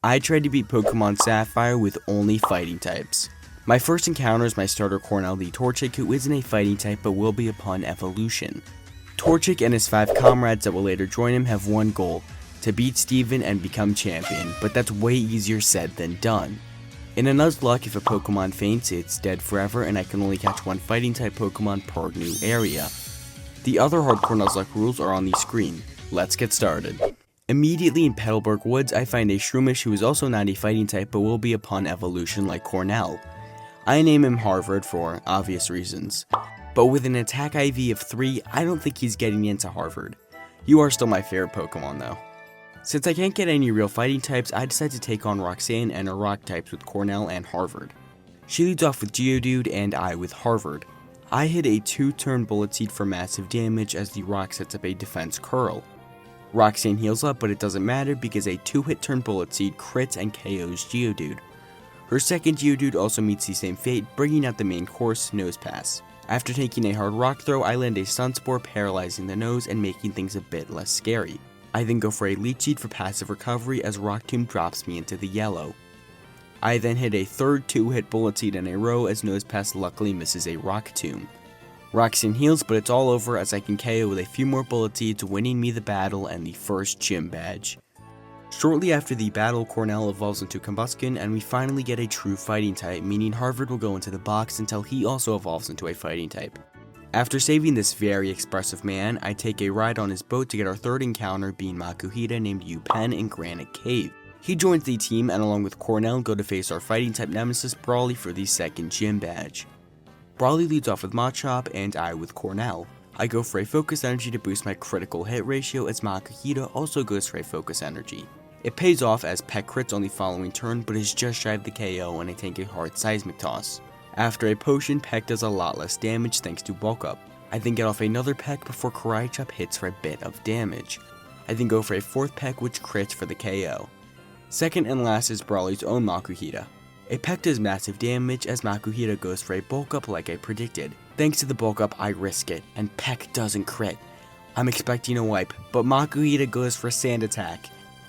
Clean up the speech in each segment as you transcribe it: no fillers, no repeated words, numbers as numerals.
I tried to beat Pokemon Sapphire with only fighting types. My first encounter is my starter Cornell the Torchic, who isn't a fighting type but will be upon evolution. Torchic and his 5 comrades that will later join him have one goal: to beat Steven and become champion, but that's way easier said than done. In a Nuzlocke, if a Pokemon faints, it's dead forever, and I can only catch one fighting type Pokemon per new area. The other Hardcore Nuzlocke rules are on the screen. Let's get started. Immediately in Petalburg Woods, I find a Shroomish who is also not a fighting type but will be upon evolution like Cornell. I name him Harvard for obvious reasons, but with an attack IV of 3, I don't think he's getting into Harvard. You are still my favorite Pokemon though. Since I can't get any real fighting types, I decide to take on Roxanne and her rock types with Cornell and Harvard. She leads off with Geodude and I with Harvard. I hit a 2-turn Bullet Seed for massive damage as the rock sets up a defense curl. Roxanne heals up, but it doesn't matter because a 2-hit turn Bullet Seed crits and KOs Geodude. Her second Geodude also meets the same fate, bringing out the main course, Nose Pass. After taking a hard rock throw, I land a Stun Spore, paralyzing the nose and making things a bit less scary. I then go for a Leech Seed for passive recovery as Rock Tomb drops me into the yellow. I then hit a third 2-hit Bullet Seed in a row as Nose Pass luckily misses a Rock Tomb. Roxanne heals, but it's all over as I can KO with a few more Bullet Seeds, winning me the battle and the first gym badge. Shortly after the battle, Cornell evolves into Combusken, and we finally get a true fighting type, meaning Harvard will go into the box until he also evolves into a fighting type. After saving this very expressive man, I take a ride on his boat to get our third encounter, being Makuhita named U-Pen in Granite Cave. He joins the team and along with Cornell go to face our fighting type nemesis Brawly for the second gym badge. Brawly leads off with Machop and I with Cornell. I go for a Focus Energy to boost my critical hit ratio as Makuhita also goes for a Focus Energy. It pays off as Peck crits on the following turn but is just shy of the KO and I take a hard Seismic Toss. After a potion, Peck does a lot less damage thanks to Bulk Up. I then get off another Peck before Karate Chop hits for a bit of damage. I then go for a fourth Peck which crits for the KO. Second and last is Brawly's own Makuhita. A Peck does massive damage as Makuhita goes for a Bulk Up like I predicted. Thanks to the Bulk Up, I risk it, and Peck doesn't crit. I'm expecting a wipe, but Makuhita goes for Sand Attack.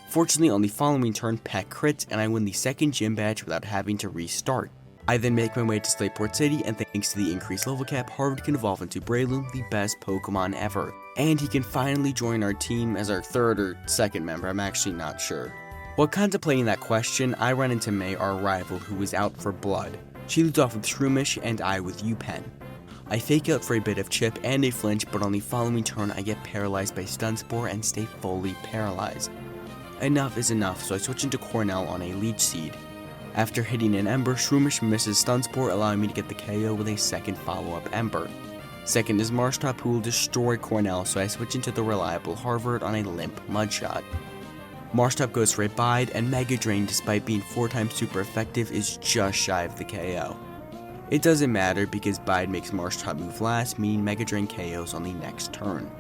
Fortunately, on the following turn, Peck crits, and I win the second gym badge without having to restart. I then make my way to Slateport City, and thanks to the increased level cap, Harvard can evolve into Breloom, the best Pokemon ever. And he can finally join our team as our third or second member, I'm actually not sure. While contemplating that question, I run into May, our rival, who is out for blood. She leads off with Shroomish and I with U-Pen. I fake out for a bit of chip and a flinch, but on the following turn I get paralyzed by Stun Spore and stay fully paralyzed. Enough is enough, so I switch into Cornell on a Leech Seed. After hitting an Ember, Shroomish misses Stun Spore, allowing me to get the KO with a second follow-up Ember. Second is Marshtop, who will destroy Cornell, so I switch into the reliable Harvard on a limp Mudshot. Marshtop goes for a Bide, and Mega Drain, despite being 4 times super effective, is just shy of the KO. It doesn't matter because Bide makes Marshtop move last, meaning Mega Drain KOs on the next turn.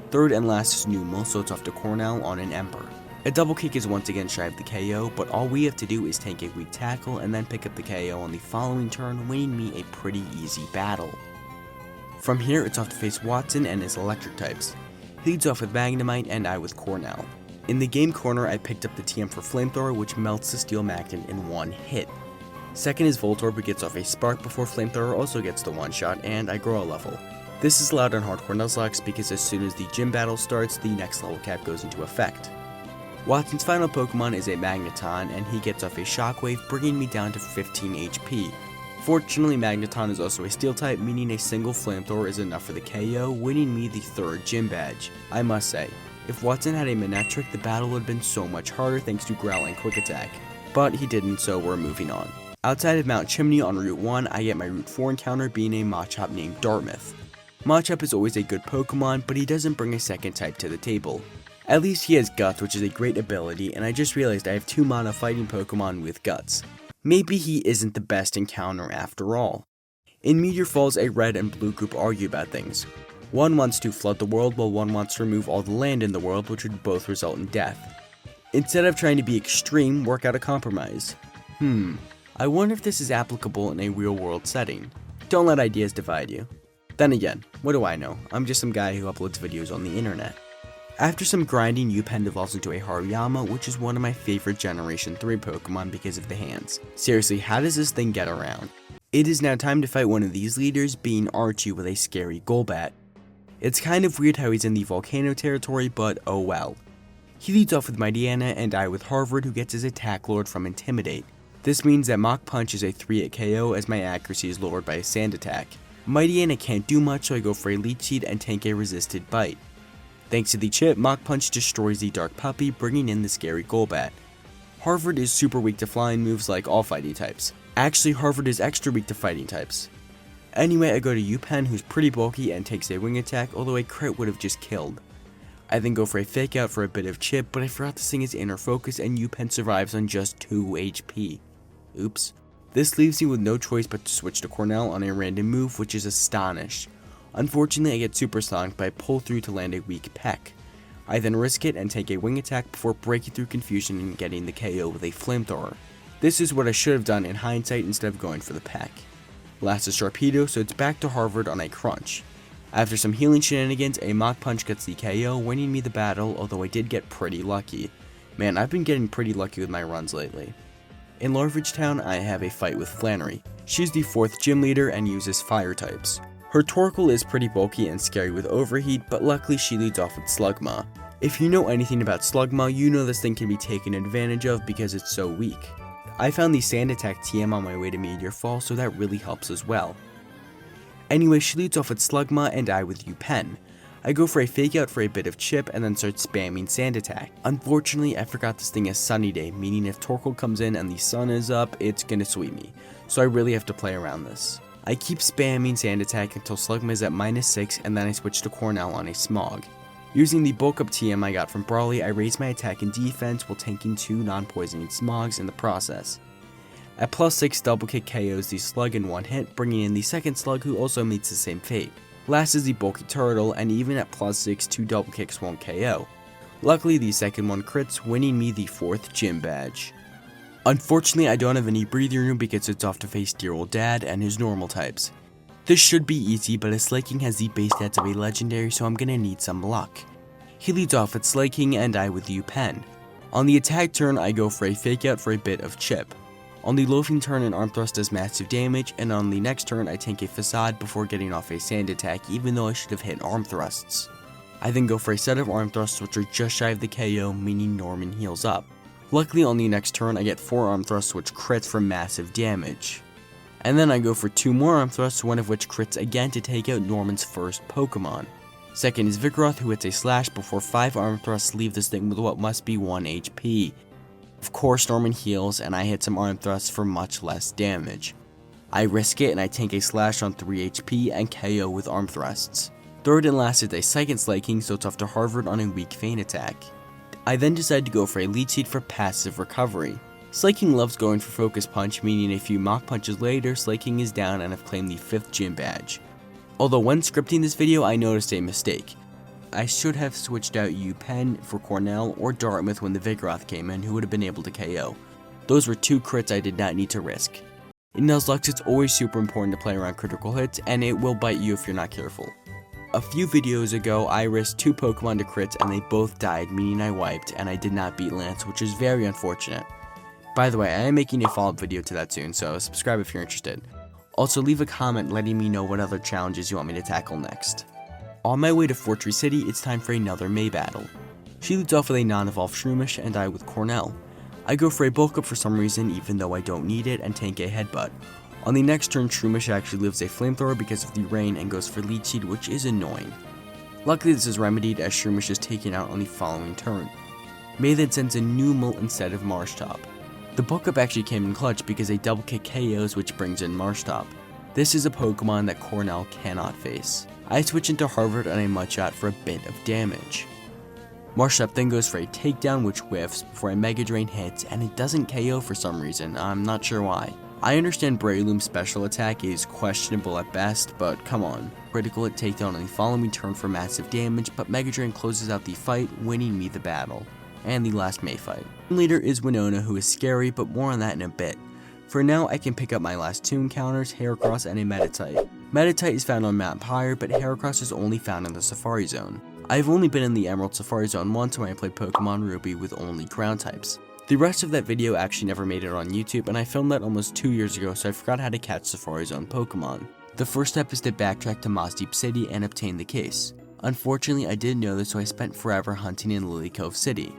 Third and last is Numel, so it's off to Cornell on an Ember. A Double Kick is once again shy of the KO, but all we have to do is take a weak tackle and then pick up the KO on the following turn, winning me a pretty easy battle. From here, it's off to face Watson and his electric types. He leads off with Magnemite and I with Cornell. In the game corner, I picked up the TM for Flamethrower, which melts the Steel Magnet in one hit. Second is Voltorb, who gets off a Spark before Flamethrower also gets the one shot, and I grow a level. This is allowed on Hardcore Nuzlocke because as soon as the gym battle starts, the next level cap goes into effect. Watson's final Pokemon is a Magneton, and he gets off a Shockwave, bringing me down to 15 HP. Fortunately, Magneton is also a Steel type, meaning a single Flamethrower is enough for the KO, winning me the third gym badge. I must say, if Watson had a Manectric, the battle would have been so much harder thanks to Growl and Quick Attack. But he didn't, so we're moving on. Outside of Mount Chimney on Route 1, I get my Route 4 encounter being a Machop named Dartmouth. Machop is always a good Pokemon, but he doesn't bring a second type to the table. At least he has Guts, which is a great ability, and I just realized I have 2 mana fighting Pokemon with Guts. Maybe he isn't the best encounter after all. In Meteor Falls, a red and blue group argue about things. One wants to flood the world while one wants to remove all the land in the world, which would both result in death. Instead of trying to be extreme, work out a compromise. I wonder if this is applicable in a real world setting. Don't let ideas divide you. Then again, what do I know? I'm just some guy who uploads videos on the internet. After some grinding, Upen evolves into a Hariyama, which is one of my favorite Generation 3 Pokemon because of the hands. Seriously, how does this thing get around? It is now time to fight one of these leaders, being Archie with a scary Golbat. It's kind of weird how he's in the Volcano territory, but oh well. He leads off with Mightyena and I with Harvard, who gets his attack lowered from Intimidate. This means that Mach Punch is a 3-hit KO as my accuracy is lowered by a Sand attack. Mightyena can't do much, so I go for a Leech Seed and tank a Resisted Bite. Thanks to the chip, Mach Punch destroys the Dark Puppy, bringing in the scary Golbat. Harvard is super weak to flying moves like all fighting types. Actually, Harvard is extra weak to fighting types. Anyway, I go to Upen, who's pretty bulky and takes a wing attack, although a crit would have just killed. I then go for a fake out for a bit of chip, but I forgot to sing his inner focus and Upen survives on just 2 HP. Oops. This leaves me with no choice but to switch to Cornell on a random move, which is Astonish. Unfortunately, I get supersonic, but I pull through to land a weak peck. I then risk it and take a wing attack before breaking through confusion and getting the KO with a flamethrower. This is what I should have done in hindsight instead of going for the peck. Last is Sharpedo, so it's back to Harvard on a crunch. After some healing shenanigans, a Mach Punch gets the KO, winning me the battle, although I did get pretty lucky. Man, I've been getting pretty lucky with my runs lately. In Larvidge Town, I have a fight with Flannery. She's the 4th gym leader and uses fire types. Her Torkoal is pretty bulky and scary with Overheat, but luckily she leads off with Slugma. If you know anything about Slugma, you know this thing can be taken advantage of because it's so weak. I found the Sand Attack TM on my way to Meteor Fall, so that really helps as well. Anyway, she leads off with Slugma and I with Upen. I go for a fake out for a bit of chip and then start spamming Sand Attack. Unfortunately, I forgot this thing is Sunny Day, meaning if Torkoal comes in and the sun is up, it's gonna sweep me. So I really have to play around this. I keep spamming Sand Attack until Slugma is at -6 and then I switch to Cornell on a Smog. Using the bulk up TM I got from Brawly, I raise my attack and defense while tanking 2 non-poisoning Smogs in the process. At +6, double kick KOs the Slug in 1 hit, bringing in the second Slug who also meets the same fate. Last is the bulky Turtle, and even at +6, 2 double kicks won't KO. Luckily, the second one crits, winning me the 4th gym badge. Unfortunately, I don't have any breathing room because it's off to face dear old dad and his normal types. This should be easy, but his Slaking has the base stats of a legendary, so I'm gonna need some luck. He leads off with Slaking and I with Upen. On the attack turn, I go for a fake out for a bit of chip. On the loafing turn, an arm thrust does massive damage, and on the next turn I tank a facade before getting off a sand attack, even though I should have hit arm thrusts. I then go for a set of arm thrusts which are just shy of the KO, meaning Norman heals up. Luckily on the next turn I get 4 arm thrusts which crits for massive damage. And then I go for 2 more arm thrusts, one of which crits again to take out Norman's first Pokemon. Second is Vigoroth, who hits a slash before 5 arm thrusts leave this thing with what must be 1 HP. Of course Norman heals and I hit some arm thrusts for much less damage. I risk it and I tank a slash on 3 HP and KO with arm thrusts. Third and last is a second Slaking, so it's off to Harvard on a weak feint attack. I then decide to go for a Leech Seed for passive recovery. Slaking loves going for Focus Punch, meaning a few Mach Punches later, Slaking is down and I've claimed the 5th gym badge. Although when scripting this video I noticed a mistake. I should have switched out Upen for Cornell or Dartmouth when the Vigoroth came in, who would have been able to KO. Those were 2 crits I did not need to risk. In Nuzlocke, it's always super important to play around critical hits, and it will bite you if you're not careful. A few videos ago, I risked 2 Pokemon to crits and they both died, meaning I wiped, and I did not beat Lance, which is very unfortunate. By the way, I am making a follow-up video to that soon, so subscribe if you're interested. Also, leave a comment letting me know what other challenges you want me to tackle next. On my way to Fortree City, it's time for another May battle. She leads off with a non-evolved Shroomish and I with Cornell. I go for a bulk up for some reason even though I don't need it and tank a headbutt. On the next turn, Shroomish actually lives a flamethrower because of the rain and goes for Leech Seed, which is annoying. Luckily this is remedied as Shroomish is taken out on the following turn. May then sends a Numel instead of Marshtop. The bulk up actually came in clutch because a double kick KOs which brings in Marshtop. This is a Pokemon that Cornell cannot face. I switch into Harvard on a Mudshot for a bit of damage. Marshtop then goes for a takedown which whiffs before a Mega Drain hits and it doesn't KO for some reason, I'm not sure why. I understand Breloom's special attack is questionable at best, but come on. Critical hit takedown on the following turn for massive damage, but Mega Drain closes out the fight, winning me the battle. And the last May fight. Leader is Winona, who is scary, but more on that in a bit. For now, I can pick up my last 2 encounters, Heracross and a Meditite. Meditite is found on Mount Pyre, but Heracross is only found in the Safari Zone. I've only been in the Emerald Safari Zone once when I played Pokemon Ruby with only ground types. The rest of that video actually never made it on YouTube, and I filmed that almost 2 years ago, so I forgot how to catch Safari Zone Pokemon. The first step is to backtrack to Mossdeep City and obtain the case. Unfortunately, I didn't know this, so I spent forever hunting in Lily Cove City.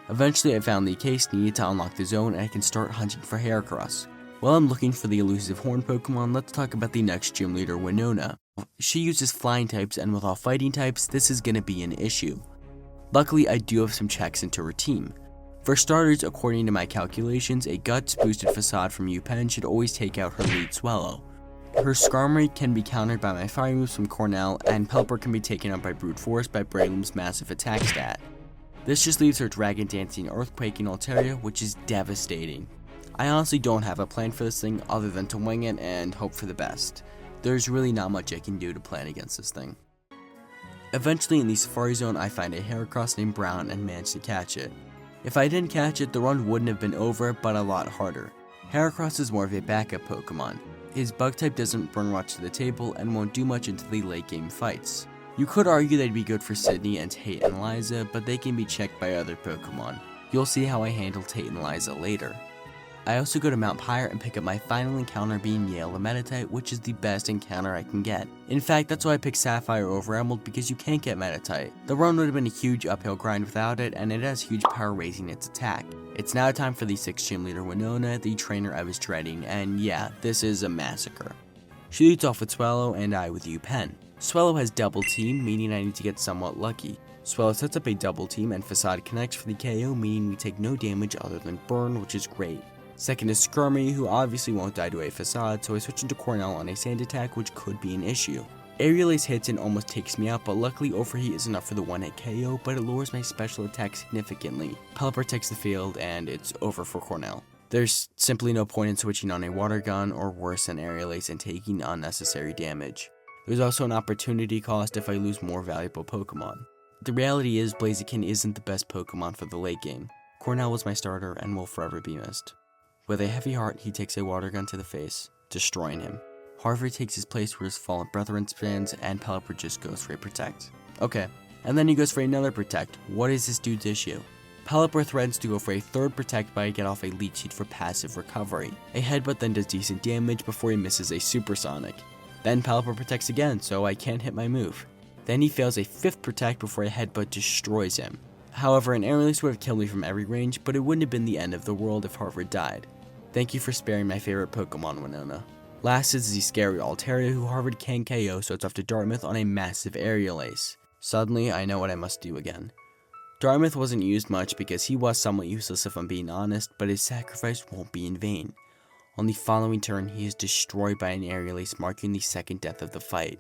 Eventually, I found the case needed to unlock the zone, and I can start hunting for Heracross. While I'm looking for the elusive horn Pokemon, let's talk about the next gym leader, Winona. She uses flying types, and with all fighting types, this is going to be an issue. Luckily, I do have some checks into her team. For starters, according to my calculations, a Guts boosted Facade from UPenn should always take out her lead Swellow. Her Skarmory can be countered by my fire moves from Cornell, and Pelipper can be taken out by Brute Force by Breloom's massive attack stat. This just leaves her Dragon Dancing, Earthquake, and Altaria, which is devastating. I honestly don't have a plan for this thing other than to wing it and hope for the best. There's really not much I can do to plan against this thing. Eventually in the Safari Zone I find a Heracross named Brown and manage to catch it. If I didn't catch it, the run wouldn't have been over, but a lot harder. Heracross is more of a backup Pokemon. His bug type doesn't bring much to the table and won't do much until the late game fights. You could argue they'd be good for Sydney and Tate and Liza, but they can be checked by other Pokemon. You'll see how I handle Tate and Liza later. I also go to Mount Pyre and pick up my final encounter being Yale the Meditite, which is the best encounter I can get. In fact, that's why I picked Sapphire over Emerald, because you can't get Meditite. The run would have been a huge uphill grind without it, and it has huge power raising its attack. It's now time for the 6th gym leader Winona, the trainer I was dreading, and yeah, this is a massacre. She leads off with Swellow and I with UPenn. Swellow has double team, meaning I need to get somewhat lucky. Swellow sets up a double team and Facade connects for the KO, meaning we take no damage other than burn, which is great. Second is Skarmory, who obviously won't die to a Facade, so I switch into Cornell on a sand attack, which could be an issue. Aerial Ace hits and almost takes me out, but luckily Overheat is enough for the one-hit KO, but it lowers my special attack significantly. Pelipper takes the field, and it's over for Cornell. There's simply no point in switching on a Water Gun, or worse than Aerial Ace and taking unnecessary damage. There's also an opportunity cost if I lose more valuable Pokemon. The reality is Blaziken isn't the best Pokemon for the late game. Cornell was my starter and will forever be missed. With a heavy heart, he takes a Water Gun to the face, destroying him. Harvey takes his place where his fallen brethren stands, and Pelipper just goes for a Protect. Okay, and then he goes for another Protect. What is this dude's issue? Pelipper threatens to go for a third Protect, but I get off a Leech Seed for passive recovery. A Headbutt then does decent damage before he misses a Supersonic. Then Pelipper protects again, so I can't hit my move. Then he fails a 5th Protect before a Headbutt destroys him. However, an Aerial Ace would have killed me from every range, but it wouldn't have been the end of the world if Harvard died. Thank you for sparing my favorite Pokemon, Winona. Last is the scary Altaria, who Harvard can KO, so it's off to Dartmouth on a massive Aerial Ace. Suddenly, I know what I must do again. Dartmouth wasn't used much because he was somewhat useless if I'm being honest, but his sacrifice won't be in vain. On the following turn, he is destroyed by an Aerial Ace, marking the second death of the fight.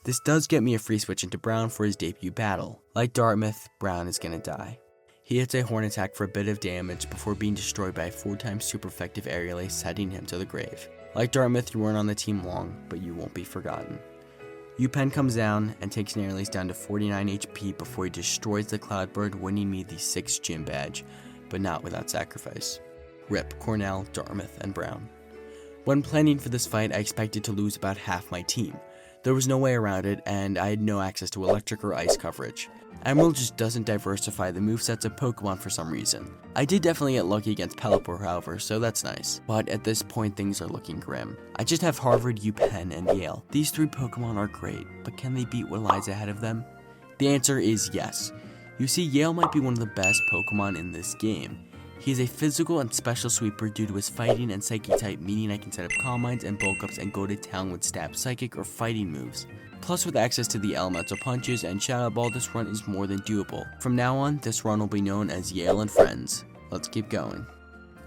This does get me a free switch into Brown for his debut battle. Like Dartmouth, Brown is gonna die. He hits a Horn attack for a bit of damage before being destroyed by a 4-time super effective Aerial Ace, sending him to the grave. Like Dartmouth, you weren't on the team long, but you won't be forgotten. UPenn comes down and takes an Aerial Ace down to 49 HP before he destroys the Cloudbird, winning me the 6th gym badge, but not without sacrifice. RIP Cornell, Dartmouth, and Brown. When planning for this fight, I expected to lose about half my team. There was no way around it, and I had no access to electric or ice coverage. Emerald just doesn't diversify the movesets of Pokemon for some reason. I did definitely get lucky against Pelipper, however, so that's nice. But at this point, things are looking grim. I just have Harvard, UPenn, and Yale. These 3 Pokemon are great, but can they beat what lies ahead of them? The answer is yes. You see, Yale might be one of the best Pokemon in this game. He is a physical and special sweeper due to his fighting and psychic type, meaning I can set up Calm Minds and bulk ups and go to town with stab psychic or fighting moves. Plus, with access to the elemental punches and Shadow Ball, this run is more than doable. From now on, this run will be known as Yale and Friends. Let's keep going.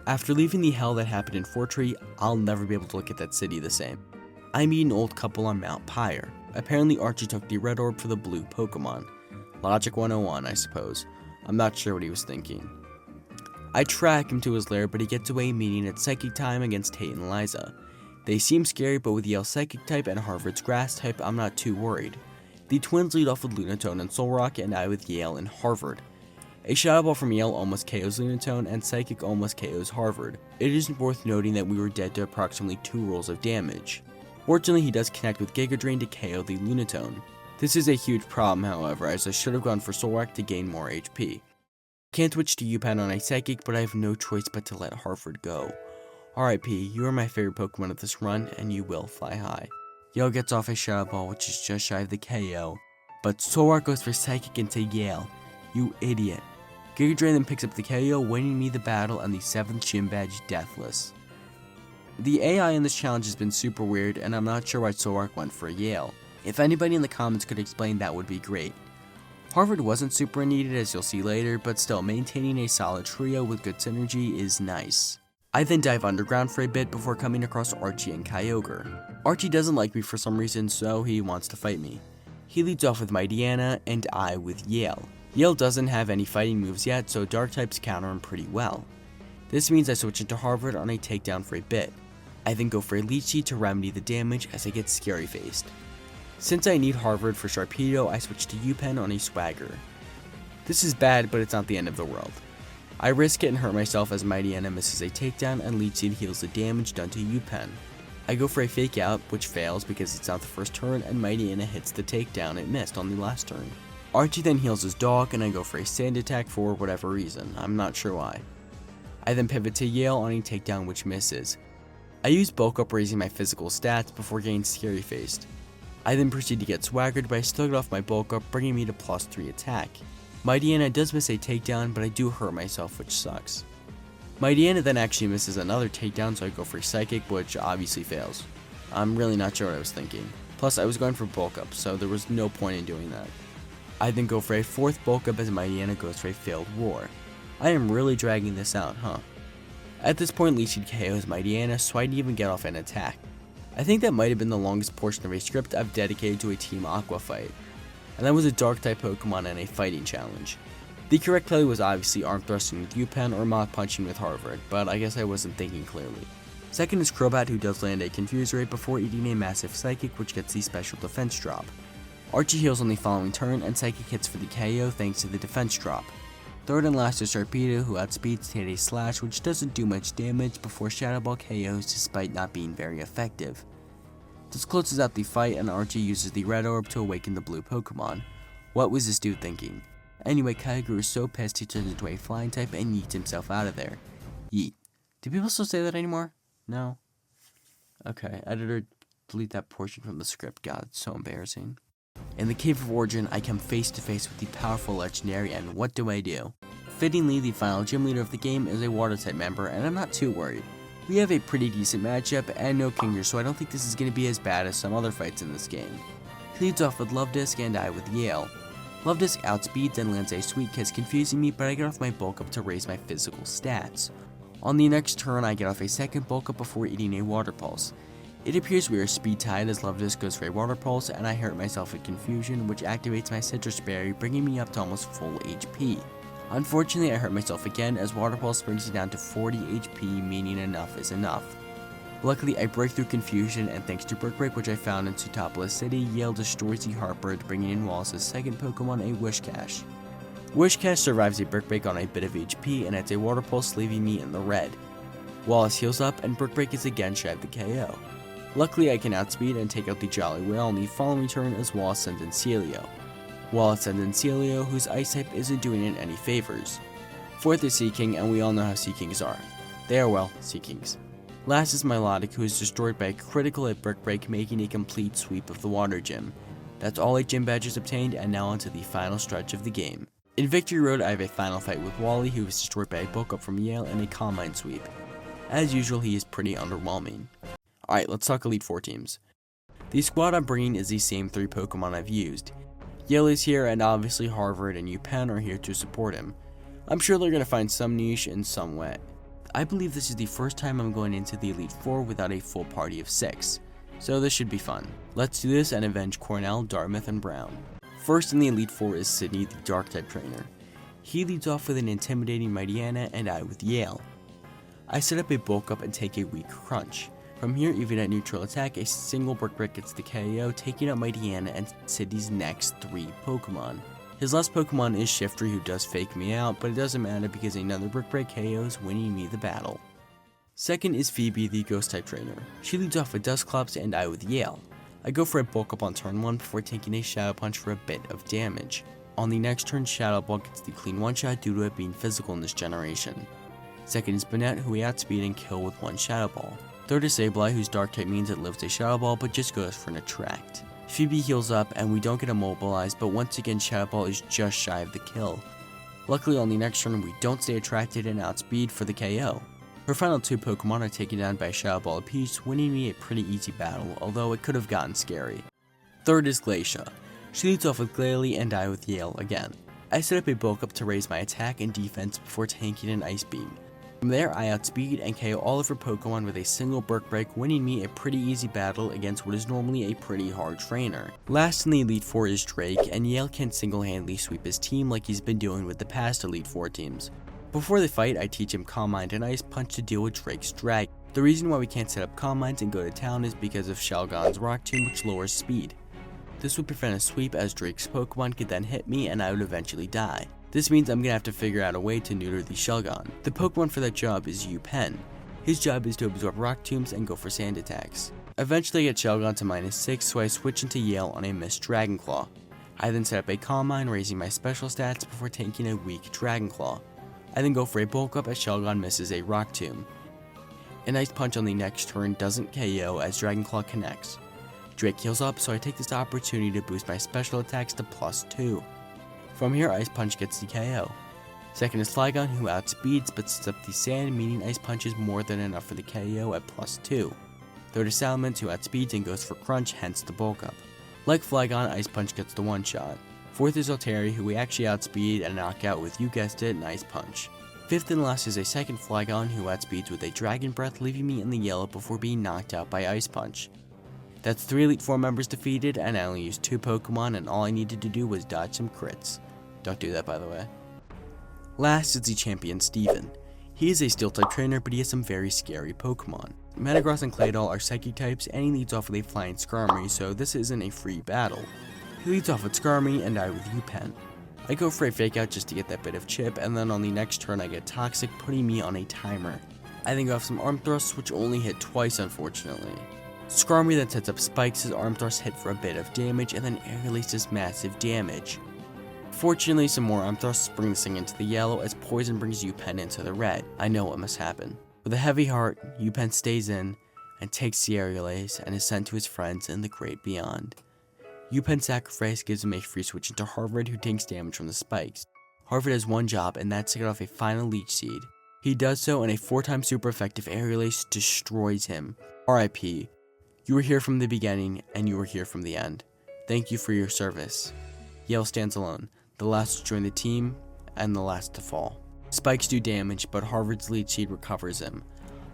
After leaving the hell that happened in Fortree, I'll never be able to look at that city the same. I meet an old couple on Mount Pyre. Apparently Archie took the red orb for the blue Pokemon. Logic 101, I suppose. I'm not sure what he was thinking. I track him to his lair, but he gets away, meaning it's Psychic time against Tate and Liza. They seem scary, but with Yale's Psychic type and Harvard's Grass type, I'm not too worried. The twins lead off with Lunatone and Solrock, and I with Yale and Harvard. A Shadow Ball from Yale almost KOs Lunatone, and Psychic almost KOs Harvard. It isn't worth noting that we were dead to approximately 2 rolls of damage. Fortunately, he does connect with Giga Drain to KO the Lunatone. This is a huge problem, however, as I should have gone for Solrock to gain more HP. Can't switch to U-Pen on a Psychic, but I have no choice but to let Harvard go. RIP, you are my favorite Pokemon of this run, and you will fly high. Yale gets off a Shadow Ball, which is just shy of the KO, but Solrock goes for Psychic into Yale. You idiot. Giga Drain then picks up the KO, winning me the battle and the 7th Gym Badge Deathless. The AI in this challenge has been super weird, and I'm not sure why Solrock went for Yale. If anybody in the comments could explain, that would be great. Harvard wasn't super needed, as you'll see later, but still, maintaining a solid trio with good synergy is nice. I then dive underground for a bit before coming across Archie and Kyogre. Archie doesn't like me for some reason, so he wants to fight me. He leads off with Mightyena, and I with Yale. Yale doesn't have any fighting moves yet, so dark types counter him pretty well. This means I switch into Harvard on a takedown for a bit. I then go for a Leech Seed to remedy the damage as I get scary faced. Since I need Harvard for Sharpedo, I switch to U-Pen on a Swagger. This is bad, but it's not the end of the world. I risk it and hurt myself as Mightyena misses a takedown and Leech Seed heals the damage done to U-Pen. I go for a Fake Out, which fails because it's not the first turn, and Mightyena hits the takedown it missed on the last turn. Archie then heals his dog, and I go for a Sand Attack for whatever reason, I'm not sure why. I then pivot to Yale on a takedown which misses. I use Bulk Up, raising my physical stats before getting Scary Faced. I then proceed to get Swaggered, but I still get off my Bulk Up, bringing me to +3 attack. Mightyena does miss a takedown, but I do hurt myself, which sucks. Mightyena then actually misses another takedown, so I go for Psychic, which obviously fails. I'm really not sure what I was thinking. Plus, I was going for Bulk Up, so there was no point in doing that. I then go for a 4th Bulk Up as Mightyena goes for a failed Roar. I am really dragging this out, huh? At this point, Leech Seed KOs Mightyena, so I didn't even get off an attack. I think that might have been the longest portion of a script I've dedicated to a Team Aqua fight. And that was a Dark-type Pokemon and a fighting challenge. The correct play was obviously Arm Thrusting with U-Pen or Mach Punching with Harvard, but I guess I wasn't thinking clearly. Second is Crobat, who does land a Confuse Ray before eating a massive Psychic, which gets the special defense drop. Archie heals on the following turn, and Psychic hits for the KO thanks to the defense drop. Third and last is Sharpedo, who outspeeds Tate and Slash, which doesn't do much damage before Shadow Ball KOs despite not being very effective. This closes out the fight, and Archie uses the Red Orb to awaken the blue Pokemon. What was this dude thinking? Anyway, Kyogre is so pissed he turns into a flying type and yeets himself out of there. Yeet. Do people still say that anymore? No? Okay, editor, delete that portion from the script. God, it's so embarrassing. In the Cave of Origin, I come face to face with the powerful legendary, and what do? Fittingly, the final gym leader of the game is a Water-type member, and I'm not too worried. We have a pretty decent matchup, and no Kinger, so I don't think this is going to be as bad as some other fights in this game. He leads off with Love Disc, and I with Yale. Love Disc outspeeds and lands a Sweet Kiss, confusing me, but I get off my Bulk Up to raise my physical stats. On the next turn, I get off a second Bulk Up before eating a Water Pulse. It appears we are speed tied as Love Disc goes for a Water Pulse, and I hurt myself with Confusion, which activates my Citrus Berry, bringing me up to almost full HP. Unfortunately, I hurt myself again as Water Pulse brings me down to 40 HP, meaning enough is enough. Luckily, I break through Confusion, and thanks to Brick Break, which I found in Sootopolis City, Yale destroys the Harpert, bringing in Wallace's second Pokemon, a Whiscash. Whiscash survives a Brick Break on a bit of HP and adds a Water Pulse, leaving me in the red. Wallace heals up, and Brick Break is again shy of the KO. Luckily, I can outspeed and take out the Jolly Whale on the following turn as Wallace sends in Celio. Wallace sends in Celio, whose Ice type isn't doing it any favors. Fourth is Seaking, and we all know how Seakings are. They are, well, Seakings. Last is Milotic, who is destroyed by a critical at Brick Break, making a complete sweep of the Water Gym. That's all 8 gym badges obtained, and now onto the final stretch of the game. In Victory Road, I have a final fight with Wally, who is destroyed by a Bulk Up from Yale and a Calm Mind sweep. As usual, he is pretty underwhelming. Alright, let's talk Elite 4 teams. The squad I'm bringing is the same 3 Pokemon I've used. Yale is here, and obviously Harvard and U-Pen are here to support him. I'm sure they're going to find some niche in some way. I believe this is the first time I'm going into the Elite 4 without a full party of 6, so this should be fun. Let's do this and avenge Cornell, Dartmouth, and Brown. First in the Elite 4 is Sydney, the Dark-type trainer. He leads off with an intimidating Mightyena, and I with Yale. I set up a Bulk Up and take a weak Crunch. From here, even at neutral attack, a single Brick Break gets the KO, taking out Mightyena and Sydney's next 3 Pokemon. His last Pokemon is Shiftry, who does fake me out, but it doesn't matter because another Brick Break KOs, winning me the battle. Second is Phoebe, the Ghost-type trainer. She leads off with Dusclops and I with Yale. I go for a bulk up on turn 1 before taking a Shadow Punch for a bit of damage. On the next turn, Shadow Ball gets the clean one-shot due to it being physical in this generation. Second is Banette, who we outspeed and kill with one Shadow Ball. Third is Sableye, whose Dark type means it lives a Shadow Ball but just goes for an attract. Phoebe heals up and we don't get immobilized, but once again Shadow Ball is just shy of the kill. Luckily on the next turn we don't stay attracted and outspeed for the KO. Her final two Pokemon are taken down by a Shadow Ball apiece, winning me a pretty easy battle, although it could have gotten scary. Third is Glacia. She leads off with Glalie and I with Yale again. I set up a bulk up to raise my attack and defense before tanking an Ice Beam. From there I outspeed and KO all of her Pokemon with a single Brick Break, winning me a pretty easy battle against what is normally a pretty hard trainer. Last in the Elite Four is Drake, and Yale can single-handedly sweep his team like he's been doing with the past Elite Four teams. Before the fight, I teach him Calm Mind and Ice Punch to deal with Drake's Dragon. The reason why we can't set up Calm Minds and go to town is because of Shelgon's Rock Tomb, which lowers speed. This would prevent a sweep as Drake's Pokemon could then hit me and I would eventually die. This means I'm gonna have to figure out a way to neuter the Shelgon. The Pokemon for that job is U-Pen. His job is to absorb Rock Tombs and go for sand attacks. Eventually I get Shelgon to -6, so I switch into Yale on a missed Dragon Claw. I then set up a Calm Mind, raising my special stats before taking a weak Dragon Claw. I then go for a bulk up as Shelgon misses a Rock Tomb. An Ice Punch on the next turn doesn't KO as Dragon Claw connects. Drake heals up, so I take this opportunity to boost my special attacks to +2. From here, Ice Punch gets the KO. Second is Flygon, who outspeeds but sets up the sand, meaning Ice Punch is more than enough for the KO at +2. Third is Salamence, who outspeeds and goes for Crunch, hence the bulk up. Like Flygon, Ice Punch gets the one shot. Fourth is Alteri, who we actually outspeed and knock out with, you guessed it, an Ice Punch. Fifth and last is a second Flygon, who outspeeds with a Dragon Breath, leaving me in the yellow before being knocked out by Ice Punch. That's 3 Elite Four members defeated, and I only used 2 Pokemon, and all I needed to do was dodge some crits. Don't do that, by the way. Last is the champion Steven. He is a Steel-type trainer, but he has some very scary Pokemon. Metagross and Claydol are Psychic types, and he leads off with a Flying Skarmory, so this isn't a free battle. He leads off with Skarmory, and I with U-Pen. I go for a Fake Out just to get that bit of chip, and then on the next turn I get Toxic, putting me on a timer. I then go off some Arm Thrusts, which only hit twice unfortunately. Skarmory then sets up Spikes, his Arm Thrust hit for a bit of damage, and then Air releases massive damage. Fortunately, some more Arm Thrusts bring this thing into the yellow as Poison brings U-Pen into the red. I know what must happen. With a heavy heart, U-Pen stays in and takes the Air Relays and is sent to his friends in the great beyond. U-Pen's sacrifice gives him a free switch into Harvard, who takes damage from the spikes. Harvard has one job, and that's to get off a final Leech Seed. He does so, and a 4-time super effective Air Release destroys him. RIP. You were here from the beginning, and you were here from the end. Thank you for your service. Yale stands alone, the last to join the team, and the last to fall. Spikes do damage, but Harvard's Leech Seed recovers him.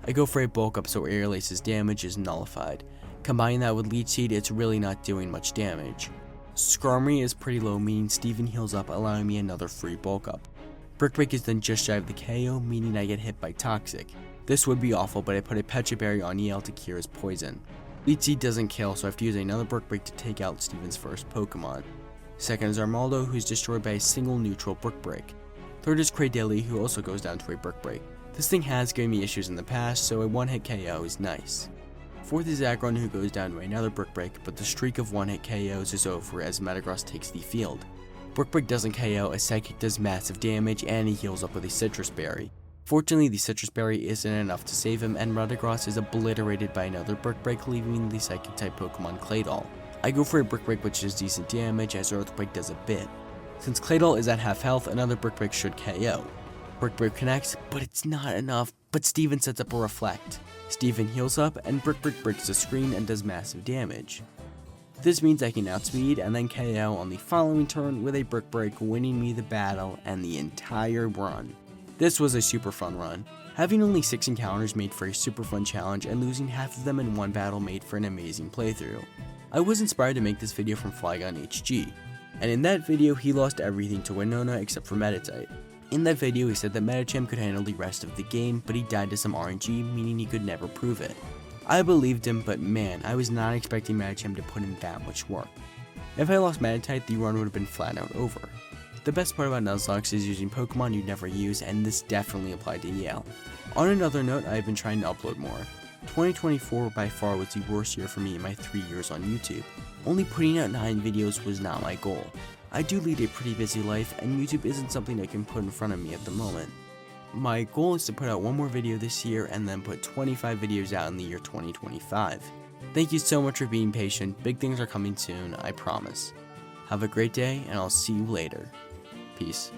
I go for a bulk up so Air Release's damage is nullified. Combine that with Leech Seed, it's really not doing much damage. Skarmory is pretty low, meaning Steven heals up, allowing me another free bulk up. Brick Break is then just shy of the KO, meaning I get hit by Toxic. This would be awful, but I put a Pecha Berry on Yale to cure his poison. Leech Seed doesn't kill, so I have to use another Brick Break to take out Steven's first Pokemon. Second is Armaldo, who's destroyed by a single neutral Brick Break. Third is Cradily, who also goes down to a Brick Break. This thing has given me issues in the past, so a one-hit KO is nice. Fourth is Aggron, who goes down to another Brick Break, but the streak of one-hit KOs is over as Metagross takes the field. Brick Break doesn't KO as Psychic does massive damage, and he heals up with a Citrus Berry. Fortunately, the Citrus Berry isn't enough to save him, and Metagross is obliterated by another Brick Break, leaving the Psychic-type Pokemon Claydol. I go for a Brick Break, which does decent damage, as Earthquake does a bit. Since Claydol is at half health, another Brick Break should KO. Brick Break connects, but it's not enough, but Steven sets up a Reflect. Steven heals up, and Brick Break breaks the screen and does massive damage. This means I can outspeed and then KO on the following turn with a Brick Break, winning me the battle and the entire run. This was a super fun run. Having only 6 encounters made for a super fun challenge, and losing half of them in one battle made for an amazing playthrough. I was inspired to make this video from Flygon HG, and in that video he lost everything to Winona except for Meditite. In that video he said that Medicham could handle the rest of the game, but he died to some RNG, meaning he could never prove it. I believed him, but man, I was not expecting Medicham to put in that much work. If I lost Meditite, the run would have been flat out over. The best part about Nuzlocke is using Pokemon you'd never use, and this definitely applied to Yale. On another note, I have been trying to upload more. 2024 by far was the worst year for me in my 3 years on YouTube. Only putting out 9 videos was not my goal. I do lead a pretty busy life, and YouTube isn't something I can put in front of me at the moment. My goal is to put out 1 more video this year and then put 25 videos out in the year 2025. Thank you so much for being patient. Big things are coming soon, I promise. Have a great day, and I'll see you later. Peace.